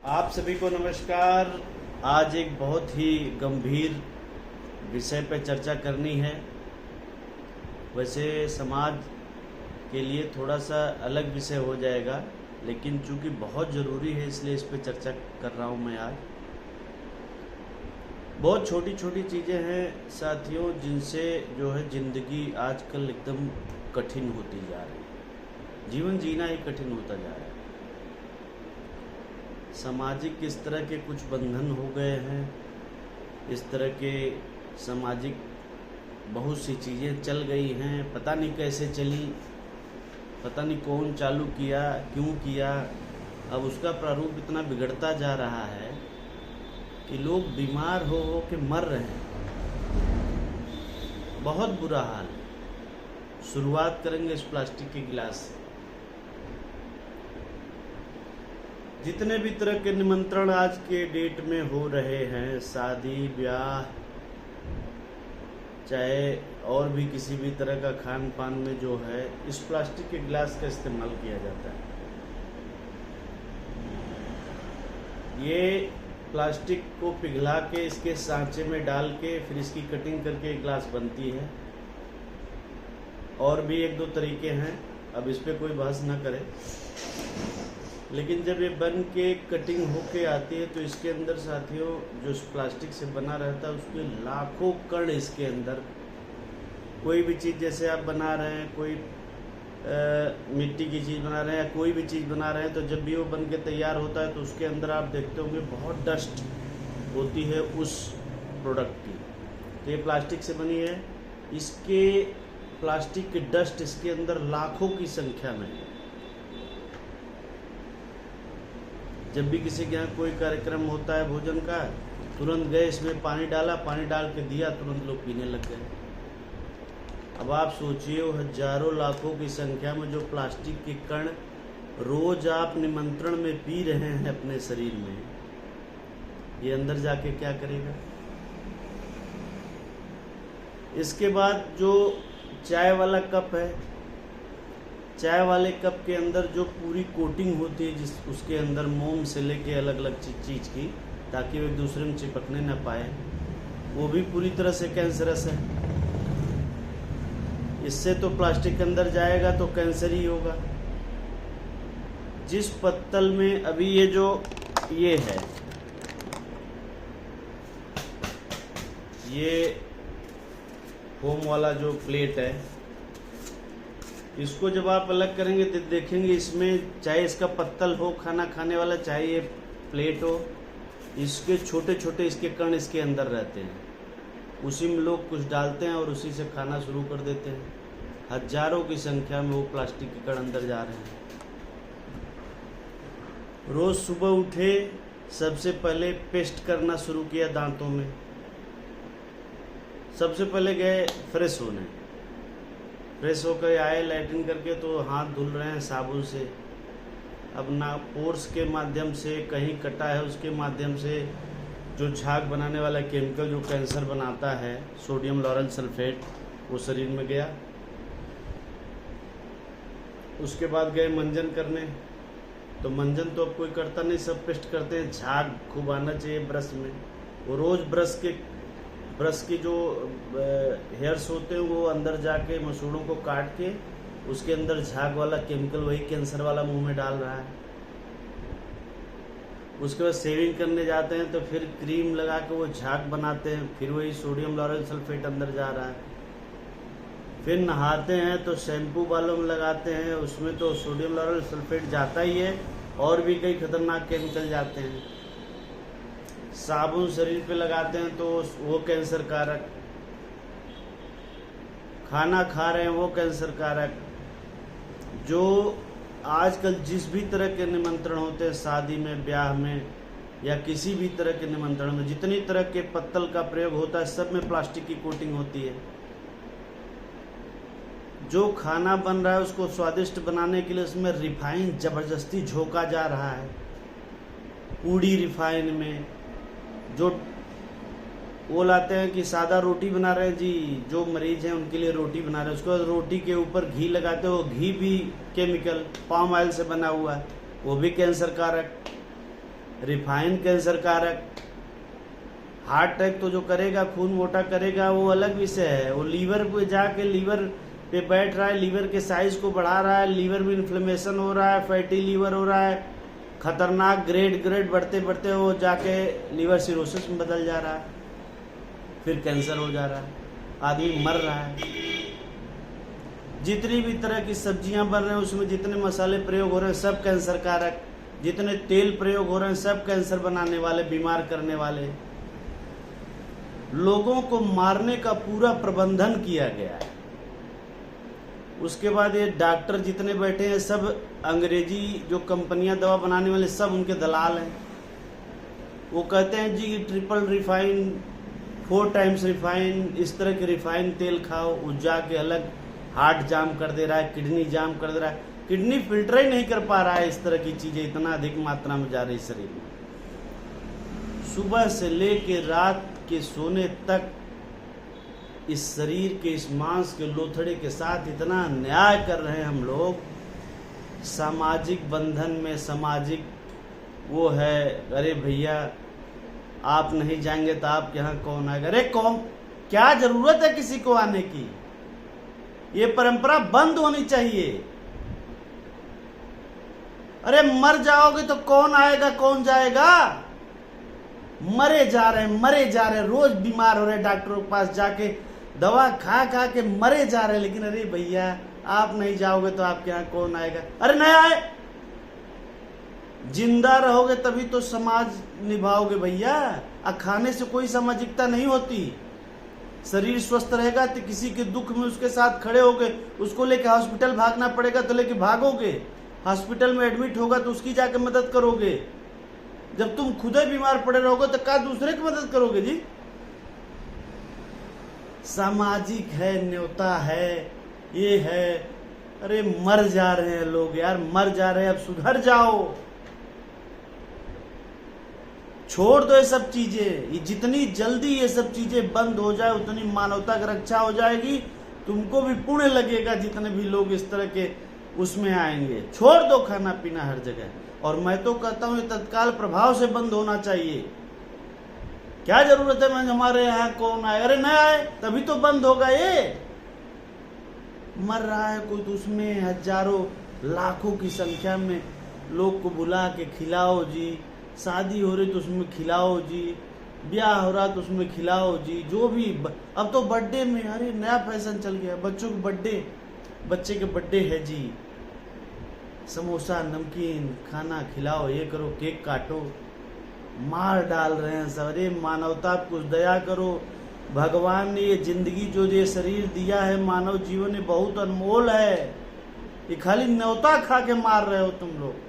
आप सभी को नमस्कार। आज एक बहुत ही गंभीर विषय पर चर्चा करनी है। वैसे समाज के लिए थोड़ा सा अलग विषय हो जाएगा, लेकिन चूंकि बहुत ज़रूरी है इसलिए इस पर चर्चा कर रहा हूँ मैं आज। बहुत छोटी छोटी चीज़ें हैं साथियों, जिनसे जो है ज़िंदगी आजकल एकदम कठिन होती जा रही है। जीवन जीना ही कठिन होता जा रहा है। सामाजिक इस तरह के कुछ बंधन हो गए हैं, इस तरह के सामाजिक बहुत सी चीज़ें चल गई हैं, पता नहीं कैसे चली, पता नहीं कौन चालू किया, क्यों किया। अब उसका प्रारूप इतना बिगड़ता जा रहा है कि लोग बीमार हो के मर रहे हैं। बहुत बुरा हाल है। शुरुआत करेंगे इस प्लास्टिक के गिलास से। जितने भी तरह के निमंत्रण आज के डेट में हो रहे हैं, शादी ब्याह, चाहे और भी किसी भी तरह का खान पान में जो है, इस प्लास्टिक के गिलास का इस्तेमाल किया जाता है। ये प्लास्टिक को पिघला के इसके सांचे में डाल के फिर इसकी कटिंग करके गिलास बनती है। और भी एक दो तरीके हैं, अब इस पर कोई बहस ना करे। लेकिन जब ये बन के कटिंग होके आती है तो इसके अंदर साथियों, जो इस प्लास्टिक से बना रहता है उसके लाखों कण इसके अंदर। कोई भी चीज़ जैसे आप बना रहे हैं, कोई मिट्टी की चीज़ बना रहे हैं या कोई भी चीज़ बना रहे हैं, तो जब भी वो बन के तैयार होता है तो उसके अंदर आप देखते होंगे बहुत डस्ट होती है उस प्रोडक्ट की। तो ये प्लास्टिक से बनी है, इसके प्लास्टिक की डस्ट इसके अंदर लाखों की संख्या में है। जब भी किसी के यहाँ कोई कार्यक्रम होता है भोजन का, तुरंत गए इसमें पानी डाला, पानी डाल के दिया, तुरंत लोग पीने लग गए। अब आप सोचिए, वो हजारों लाखों की संख्या में जो प्लास्टिक के कण रोज आप निमंत्रण में पी रहे हैं अपने शरीर में, ये अंदर जाके क्या करेगा। इसके बाद जो चाय वाला कप है, चाय वाले कप के अंदर जो पूरी कोटिंग होती है, जिस उसके अंदर मोम से लेके अलग अलग चीज़ की, ताकि वो एक दूसरे में चिपकने ना पाए, वो भी पूरी तरह से कैंसरस है। इससे तो प्लास्टिक के अंदर जाएगा तो कैंसर ही होगा। जिस पत्तल में अभी ये है, ये फोम वाला जो प्लेट है, इसको जब आप अलग करेंगे तो देखेंगे इसमें, चाहे इसका पत्तल हो खाना खाने वाला, चाहे ये प्लेट हो, इसके छोटे छोटे इसके कण इसके अंदर रहते हैं। उसी में लोग कुछ डालते हैं और उसी से खाना शुरू कर देते हैं। हजारों की संख्या में वो प्लास्टिक के कण अंदर जा रहे हैं। रोज सुबह उठे, सबसे पहले पेस्ट करना शुरू किया दांतों में। सबसे पहले गए फ्रेश होने, फ्रेश होकर आए लैट्रिन करके तो हाथ धुल रहे हैं साबुन से। अब ना पोर्स के माध्यम से कहीं कटा है, उसके माध्यम से जो झाग बनाने वाला केमिकल जो कैंसर बनाता है, सोडियम लॉरेल सल्फेट, वो शरीर में गया। उसके बाद गए मंजन करने, तो मंजन तो अब कोई करता नहीं, सब पेस्ट करते हैं। झाग खूब आना चाहिए ब्रश में। वो रोज़ ब्रश की जो हेयर्स होते हैं वो अंदर जाके मसूड़ों को काट के उसके अंदर झाग वाला केमिकल, वही कैंसर वाला, मुंह में डाल रहा है। उसके बाद शेविंग करने जाते हैं तो फिर क्रीम लगा के वो झाग बनाते हैं, फिर वही सोडियम लॉरेल सल्फेट अंदर जा रहा है। फिर नहाते हैं तो शैम्पू बालों में लगाते हैं, उसमें तो सोडियम लॉरेल सल्फेट जाता ही है और भी कई खतरनाक केमिकल जाते हैं। साबुन शरीर पे लगाते हैं तो वो कैंसर कारक। खाना खा रहे हैं वो कैंसर कारक। जो आजकल जिस भी तरह के निमंत्रण होते हैं, शादी में, ब्याह में या किसी भी तरह के निमंत्रण में, जितनी तरह के पत्तल का प्रयोग होता है, सब में प्लास्टिक की कोटिंग होती है। जो खाना बन रहा है उसको स्वादिष्ट बनाने के लिए उसमें रिफाइन जबरदस्ती झोंका जा रहा है। पूड़ी रिफाइन में, जो वो लाते हैं कि सादा रोटी बना रहे हैं जी, जो मरीज हैं उनके लिए रोटी बना रहे हैं, उसको रोटी के ऊपर घी लगाते हो, घी भी केमिकल पाम ऑयल से बना हुआ है, वो भी कैंसर कारक रिफाइन कैंसर कारक। हार्ट अटैक तो जो करेगा, खून मोटा करेगा, वो अलग विषय है। वो लीवर पे जाके लीवर पे बैठ रहा है, लीवर के साइज को बढ़ा रहा है, लीवर में इन्फ्लेमेशन हो रहा है, फैटी लीवर हो रहा है, खतरनाक ग्रेड बढ़ते बढ़ते वो जाके लीवर सिरोसिस में बदल जा रहा है, फिर कैंसर हो जा रहा है, आदमी मर रहा है। जितनी भी तरह की सब्जियां बन रहे हैं उसमें जितने मसाले प्रयोग हो रहे हैं सब कैंसर कारक, जितने तेल प्रयोग हो रहे हैं सब कैंसर बनाने वाले, बीमार करने वाले। लोगों को मारने का पूरा प्रबंधन किया गया है। उसके बाद ये डॉक्टर जितने बैठे हैं सब अंग्रेजी जो कंपनियां दवा बनाने वाले सब उनके दलाल हैं। वो कहते हैं जी ट्रिपल रिफाइन, 4 टाइम्स रिफाइन, इस तरह के रिफाइन तेल खाओ। वो जाके अलग हार्ट जाम कर दे रहा है, किडनी जाम कर दे रहा है, किडनी फिल्टर ही नहीं कर पा रहा है। इस तरह की चीजें इतना अधिक मात्रा में जा रही शरीर में। सुबह से लेके रात के सोने तक इस शरीर के, इस मांस के लोथड़े के साथ इतना अन्याय कर रहे हैं हम लोग। सामाजिक बंधन में सामाजिक वो है, अरे भैया आप नहीं जाएंगे तो आपके यहाँ कौन आएगा। अरे कौन, क्या जरूरत है किसी को आने की? ये परंपरा बंद होनी चाहिए। अरे मर जाओगे तो कौन आएगा कौन जाएगा? मरे जा रहे हैं, रोज बीमार हो रहे हैं, डॉक्टरों के पास जाके दवा खा खा के मरे जा रहे हैं। लेकिन अरे भैया आप नहीं जाओगे तो आपके यहाँ कौन आएगा? अरे नहीं आए, जिंदा रहोगे तभी तो समाज निभाओगे भैया। खाने से कोई सामाजिकता नहीं होती। शरीर स्वस्थ रहेगा तो किसी के दुख में उसके साथ खड़े होगे, उसको लेके हॉस्पिटल भागना पड़ेगा तो लेके भागोगे, हॉस्पिटल में एडमिट होगा तो उसकी जाके मदद करोगे। जब तुम खुद ही बीमार पड़े रहोगे तो क्या दूसरे की मदद करोगे जी? सामाजिक है, न्योता है, ये है। अरे मर जा रहे हैं लोग यार, मर जा रहे हैं, अब सुधर जाओ, छोड़ दो ये सब चीजें। ये जितनी जल्दी ये सब चीजें बंद हो जाए उतनी मानवता की रक्षा हो जाएगी। तुमको भी पुण्य लगेगा जितने भी लोग इस तरह के उसमें आएंगे। छोड़ दो खाना पीना हर जगह। और मैं तो कहता हूँ ये तत्काल प्रभाव से बंद होना चाहिए। क्या जरूरत है मैं हमारे यहाँ कौन आए? अरे नहीं आए तभी तो बंद होगा। ये मर रहा है कोई तो उसमें हजारों लाखों की संख्या में लोग को बुला के खिलाओ जी, शादी हो रही तो उसमें खिलाओ जी, ब्याह हो रहा तो उसमें खिलाओ जी, जो भी। अब तो बर्थडे में अरे नया फैशन चल गया, बच्चों के बर्थडे, बच्चे के बर्थडे है जी, समोसा नमकीन खाना खिलाओ, ये करो, केक काटो, मार डाल रहे हैं सब। अरे मानवता कुछ दया करो। भगवान ने ये जिंदगी जो ये शरीर दिया है, मानव जीवन ये बहुत अनमोल है। ये खाली न्योता खा के मार रहे हो तुम लोग।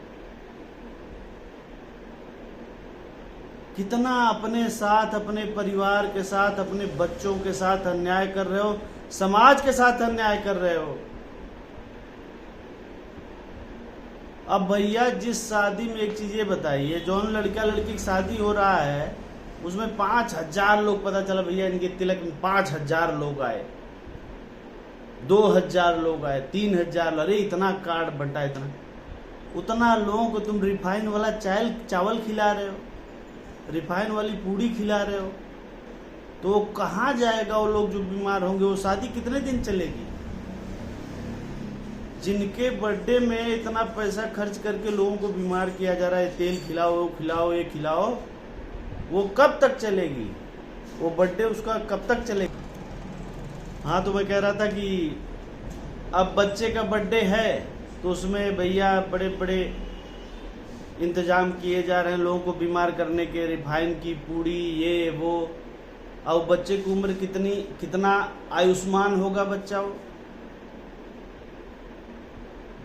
कितना अपने साथ, अपने परिवार के साथ, अपने बच्चों के साथ अन्याय कर रहे हो, समाज के साथ अन्याय कर रहे हो। अब भैया जिस शादी में, एक चीज ये बताइए, जौन लड़का लड़की की शादी हो रहा है उसमें 5000 लोग, पता चला भैया इनके तिलक में 5000 लोग आए, 2000 लोग आए, 3000। अरे इतना कार्ड बंटा, इतना उतना लोगों को तुम रिफाइन वाला चावल खिला रहे हो, रिफाइन वाली पूड़ी खिला रहे हो, तो कहाँ जाएगा वो लोग जो बीमार होंगे? वो शादी कितने दिन चलेगी? जिनके बर्थडे में इतना पैसा खर्च करके लोगों को बीमार किया जा रहा है, तेल खिलाओ, वो खिलाओ, ये खिलाओ, वो कब तक चलेगी? वो बर्थडे उसका कब तक चलेगा? हाँ, तो मैं कह रहा था कि अब बच्चे का बर्थडे है तो उसमें भैया बड़े बड़े इंतजाम किए जा रहे हैं लोगों को बीमार करने के, रिफाइन की पूड़ी, ये वो। अब बच्चे की उम्र कितना आयुष्मान होगा बच्चा? वो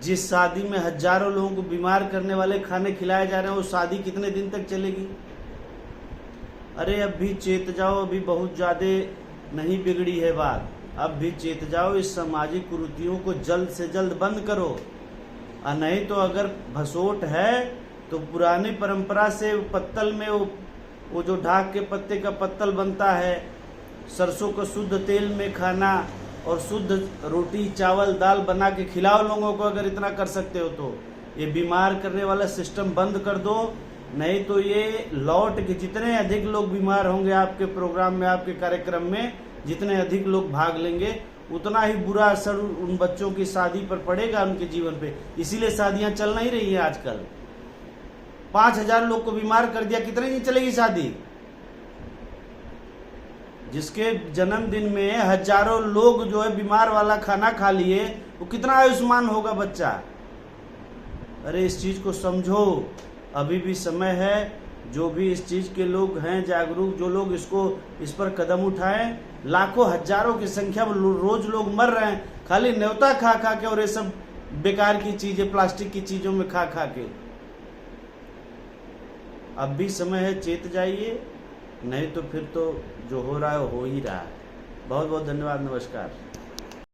जिस शादी में हजारों लोगों को बीमार करने वाले खाने खिलाए जा रहे हैं, वो शादी कितने दिन तक चलेगी? अरे अब भी चेत जाओ, अभी बहुत ज्यादा नहीं बिगड़ी है बात, अब भी चेत जाओ। इस सामाजिक कुरीतियों को जल्द से जल्द बंद करो। और नहीं तो अगर भसोट है तो पुरानी परंपरा से पत्तल में वो जो ढाक के पत्ते का पत्तल बनता है, सरसों का शुद्ध तेल में खाना और शुद्ध रोटी चावल दाल बना के खिलाओ लोगों को। अगर इतना कर सकते हो तो ये बीमार करने वाला सिस्टम बंद कर दो। नहीं तो ये लौट के जितने अधिक लोग बीमार होंगे आपके प्रोग्राम में, आपके कार्यक्रम में, जितने अधिक लोग भाग लेंगे, उतना ही बुरा असर उन बच्चों की शादी पर पड़ेगा, उनके जीवन पे। इसीलिए शादियां चल नहीं रही हैं आजकल। 5000 लोग को बीमार कर दिया, कितने दिन चलेगी शादी? जिसके जन्मदिन में हजारों लोग जो है बीमार वाला खाना खा लिए, वो कितना आयुष्मान होगा बच्चा? अरे इस चीज को समझो, अभी भी समय है। जो भी इस चीज के लोग हैं जागरूक, जो लोग इस पर कदम उठाएं, लाखों हजारों की संख्या में रोज लोग मर रहे हैं खाली न्योता खा खा के, और ये सब बेकार की चीजें प्लास्टिक की चीजों में खा खा के। अब भी समय है, चेत जाइए, नहीं तो फिर तो जो हो रहा है वो हो ही रहा है। बहुत बहुत धन्यवाद, नमस्कार।